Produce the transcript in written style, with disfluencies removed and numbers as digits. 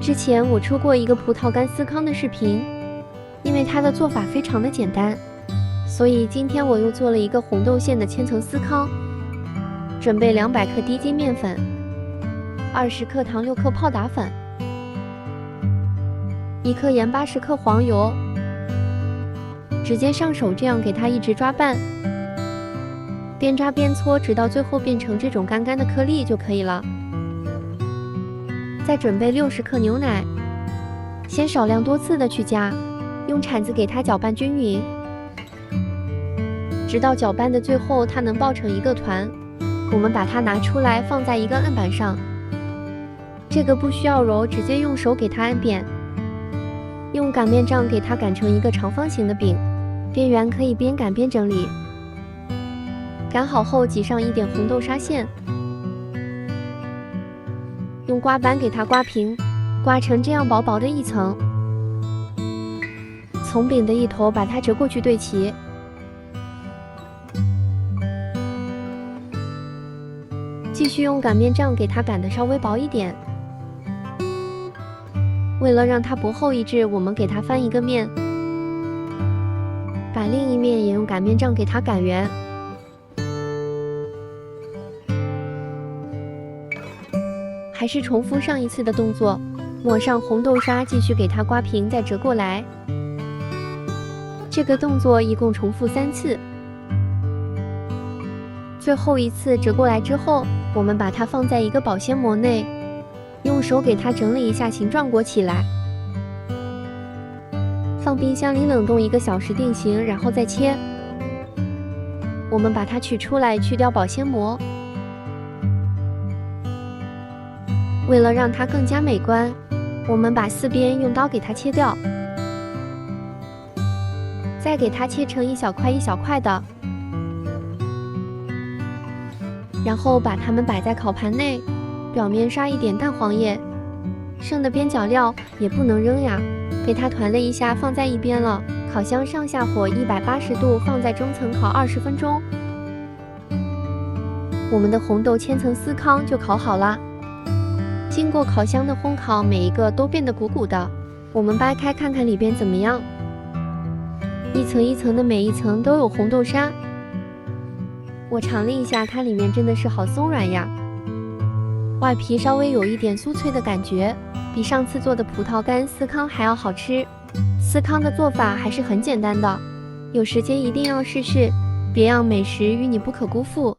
之前我出过一个葡萄干司康的视频，因为它的做法非常的简单，所以今天我又做了一个红豆馅的千层司康。准备200克低筋面粉，20克糖，6克泡打粉，1克盐，80克黄油。直接上手这样给它一直抓拌，边抓边搓，直到最后变成这种干干的颗粒就可以了。再准备60克牛奶，先少量多次的去加，用铲子给它搅拌均匀，直到搅拌的最后它能抱成一个团。我们把它拿出来放在一个案板上，这个不需要揉，直接用手给它按扁，用擀面杖给它擀成一个长方形的饼，边缘可以边擀边整理。擀好后挤上一点红豆沙馅，用刮板给它刮平，刮成这样薄薄的一层。从饼的一头把它折过去对齐。继续用擀面杖给它擀得稍微薄一点。为了让它不厚一致，我们给它翻一个面，把另一面也用擀面杖给它擀圆。还是重复上一次的动作，抹上红豆沙，继续给它刮平，再折过来。这个动作一共重复3次。最后一次折过来之后，我们把它放在一个保鲜膜内，用手给它整理一下形状，裹起来，放冰箱里冷冻1个小时定型，然后再切。我们把它取出来，去掉保鲜膜。为了让它更加美观，我们把4边用刀给它切掉，再给它切成一小块一小块的。然后把它们摆在烤盘内，表面刷一点蛋黄液，剩的边角料也不能扔呀，给它团了一下，放在一边了。烤箱上下火180度，放在中层烤20分钟。我们的红豆千层司康就烤好了。经过烤箱的烘烤，每一个都变得鼓鼓的。我们掰开看看里边怎么样，一层一层的，每一层都有红豆沙。我尝了一下，它里面真的是好松软呀，外皮稍微有一点酥脆的感觉，比上次做的葡萄干司康还要好吃。司康的做法还是很简单的，有时间一定要试试，别让美食与你不可辜负。